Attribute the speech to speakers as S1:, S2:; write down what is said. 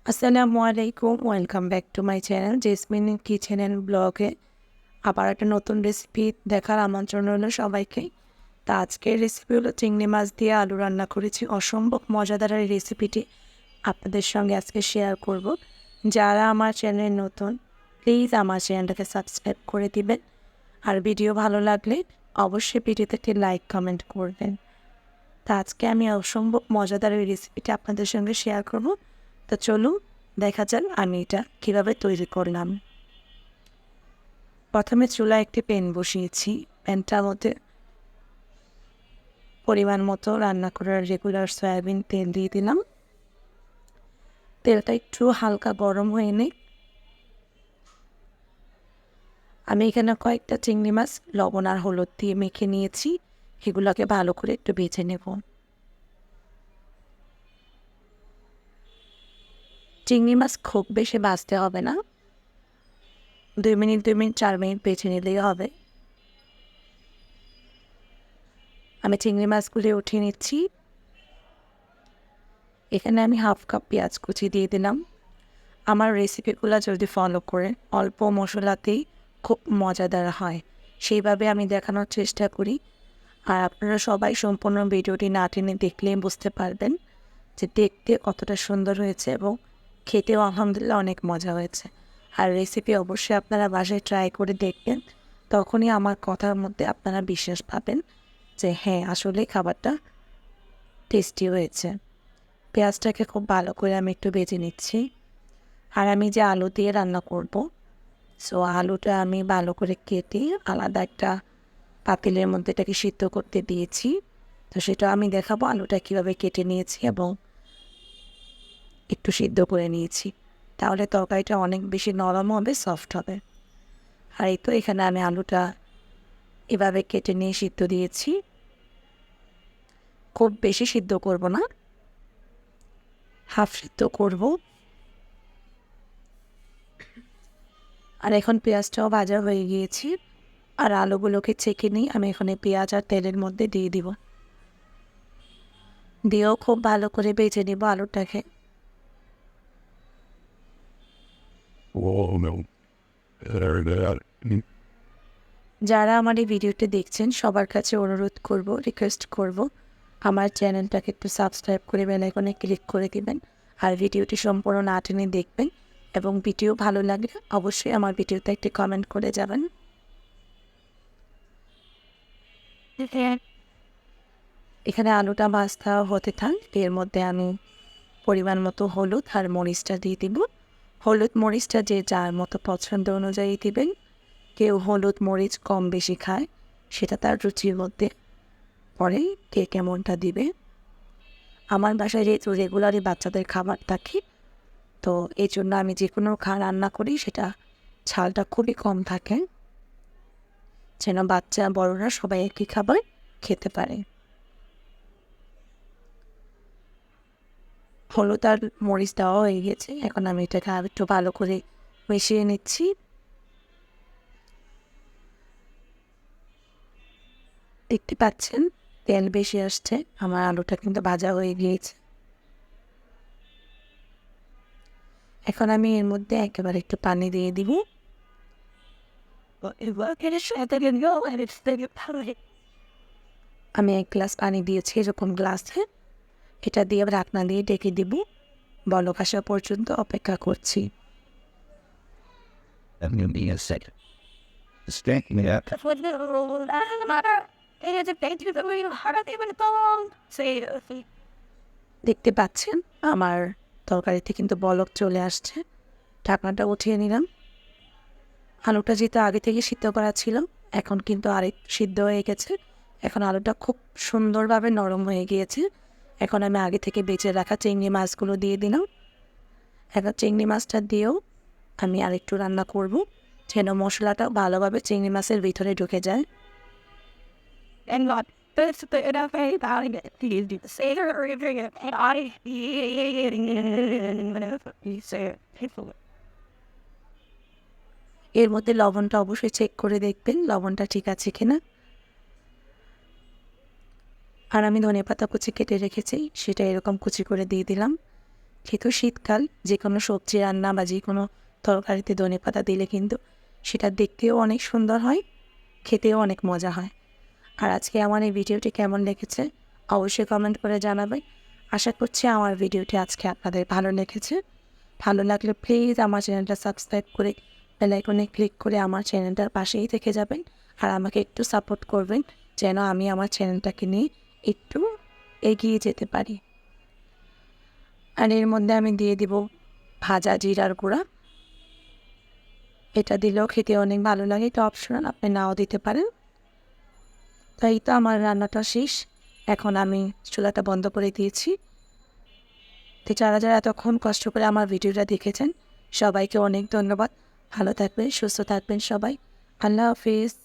S1: আসসালামু আলাইকুম, welcome back to my channel jasmine kitchen and ব্লগে। আবার একটা নতুন রেসিপি দেখার আমন্ত্রণ রইল সবাইকে। তা আজকের রেসিপি হলো চিংড়ি মাছ দিয়ে আলু রান্না করেছি। অসম্ভব মজাদার এই রেসিপিটি আপনাদের সঙ্গে আজকে শেয়ার করব। যারা আমার চ্যানেলে নতুন, প্লিজ আমার চ্যানেলটাকে সাবস্ক্রাইব করে দিবেন। আর ভিডিও ভালো লাগলে অবশ্যই ভিডিওতে একটি লাইক কমেন্ট করবেন। তা আজকে আমি অসম্ভব মজাদার এই রেসিপিটা আপনাদের সঙ্গে শেয়ার করব। তো চলুন দেখা যাক আমি এটা কীভাবে তৈরি করলাম। প্রথমে চুলায় একটি প্যান বসিয়েছি। প্যানটার মধ্যে পরিমাণ মতো রান্না করার রেগুলার সয়াবিন তেল দিয়ে দিলাম। তেলটা একটু হালকা গরম হয়ে নিই। আমি এখানে কয়েকটা চিংড়ি মাছ লবণ আর হলুদ দিয়ে মেখে নিয়েছি। এগুলোকে ভালো করে একটু ভেজে নেব। চিংড়ি মাছ খুব বেশি ভাজতে হবে না, 2 মিনিট 4 মিনিট ভেজে নিলেই হবে। আমি চিংড়ি মাছগুলি উঠিয়ে নিচ্ছি। এখানে আমি হাফ কাপ পেঁয়াজ কুচি দিয়ে দিলাম। আমার রেসিপিগুলো যদি ফলো করে অল্প মশলাতেই খুব মজাদার হয়, সেইভাবে আমি দেখানোর চেষ্টা করি। আর আপনারা সবাই সম্পূর্ণ ভিডিওটি না টেনে দেখলেই বুঝতে পারবেন যে দেখতে কতটা সুন্দর হয়েছে এবং খেতেও আলহামদুলিল্লাহ অনেক মজা হয়েছে। আর রেসিপি অবশ্যই আপনারা বাসায় ট্রাই করে দেখবেন, তখনই আমার কথার মধ্যে আপনারা বিশ্বাস পাবেন যে হ্যাঁ, আসলেই খাবারটা টেস্টি হয়েছে। পেঁয়াজটাকে খুব ভালো করে আমি একটু ভেজে নিচ্ছি। আর আমি যে আলু দিয়ে রান্না করব, সো আলুটা আমি ভালো করে কেটে আলাদা একটা পাতিলের মধ্যে এটাকে সিদ্ধ করতে দিয়েছি। তো সেটা আমি দেখাবো আলুটা কীভাবে কেটে নিয়েছি এবং একটু সিদ্ধ করে নিয়েছি। তাহলে তরকারিটা অনেক বেশি নরম হবে, সফট হবে। আর এই তো এখানে আমি আলুটা এভাবে কেটে নিয়ে সিদ্ধ দিয়েছি। খুব বেশি সিদ্ধ করব না, হাফ সিদ্ধ করব। আর এখন পেঁয়াজটাও ভাজা হয়ে গিয়েছে। আর আলুগুলোকে ছেঁকে নিই আমি এখানে পেঁয়াজ আর তেলের মধ্যে দিয়ে দিব। দিয়েও খুব ভালো করে ভেজে নেব আলুটাকে। যারা আমার এই ভিডিওটি দেখছেন সবার কাছে অনুরোধ করব, রিকোয়েস্ট করব, আমার চ্যানেলটাকে একটু সাবস্ক্রাইব করে বেল আইকনে ক্লিক করে দিবেন। আর ভিডিওটি সম্পূর্ণ না টেনে দেখবেন এবং ভিডিও ভালো লাগলে অবশ্যই আমার ভিডিওতে একটি কমেন্ট করে যাবেন। এখানে আলুটা ভাজা হতে থাক, এর মধ্যে আমি পরিমাণ মতো হলুদ আর মরিচটা দিয়ে দিব। হলুদ মরিচটা যে যার মতো পছন্দ অনুযায়ী দিবেন। কেউ হলুদ মরিচ কম বেশি খায়, সেটা তার রুচির মধ্যে পরে কে কেমনটা দিবে। আমার বাসায় যেহেতু রেগুলারই বাচ্চাদের খাবার থাকে, তো এই জন্য আমি যে কোনো রান্না করি সেটা ঝালটা খুবই কম থাকে, যেন বাচ্চা বড়রা সবাই একই খাবার খেতে পারে। হলুদ আর মরিচ দেওয়া হয়ে গেছে, এখন আমি এটাকে আর একটু ভালো করে মিশিয়ে নিচ্ছি। দেখতে পাচ্ছেন তেল বেশি আসছে, আমার আলুটা কিন্তু ভাজা হয়ে গিয়েছে। এখন আমি এর মধ্যে একেবারে একটু পানি দিয়ে দিব। আমি 1 গ্লাস পানি দিয়েছি এরকম গ্লাসে। এটা দিয়ে ঢাকনা দিয়ে ঢেকে দিব। বলক আসা পর্যন্ত অপেক্ষা করছি। দেখতে পাচ্ছেন আমার তরকারিতে কিন্তু বলক চলে আসছে। ঢাকনাটা উঠিয়ে নিলাম। আলুটা যেহেতু আগে থেকে সিদ্ধ করা ছিল, এখন কিন্তু আরেক সিদ্ধ হয়ে গেছে। এখন আলুটা খুব সুন্দরভাবে নরম হয়ে গিয়েছে। এখন আমি আগে থেকে বেঁচে রাখা চিংড়ি মাছগুলো দিয়ে দিলাম। এখন চিংড়ি মাছটা দিয়েও আমি আরেকটু রান্না করব, যেন মশলাটা ভালোভাবে চিংড়ি মাছের ভিতরে ঢুকে যায়। এর মধ্যে লবণটা অবশ্যই চেক করে দেখবেন লবণটা ঠিক আছে কিনা। আর আমি ধনেপাতা কুচি কেটে রেখেছি, সেটা এরকম কুচি করে দিয়ে দিলাম। যেহেতু শীতকাল, যে কোনো সবজি রান্না বা যে কোনো তরকারিতে ধনেপাতা দিলে কিন্তু সেটা দেখতেও অনেক সুন্দর হয়, খেতেও অনেক মজা হয়। আর আজকে আমার এই ভিডিওটি কেমন লেগেছে অবশ্যই কমেন্ট করে জানাবেন। আশা করছি আমার ভিডিওটি আজকে আপনাদের ভালো লেগেছে। ভালো লাগলে প্লিজ আমার চ্যানেলটা সাবস্ক্রাইব করে বেল আইকনে ক্লিক করে আমার চ্যানেলটার পাশেই থেকে যাবেন। আর আমাকে একটু সাপোর্ট করবেন যেন আমি আমার চ্যানেলটাকে নিয়ে একটু এগিয়ে যেতে পারি। আর এর মধ্যে আমি দিয়ে দিব ভাজা জিরার গুঁড়া। এটা দিলেও খেতে অনেক ভালো লাগে, এটা অপশনাল, আপনি নাও দিতে পারেন। তো এই তো আমার রান্নাটা শেষ, এখন আমি চুলাটা বন্ধ করে দিয়েছি। তো যারা যারা এতক্ষণ কষ্ট করে আমার ভিডিওটা দেখেছেন সবাইকে অনেক ধন্যবাদ। ভালো থাকবেন, সুস্থ থাকবেন সবাই। আল্লাহ হাফিজ।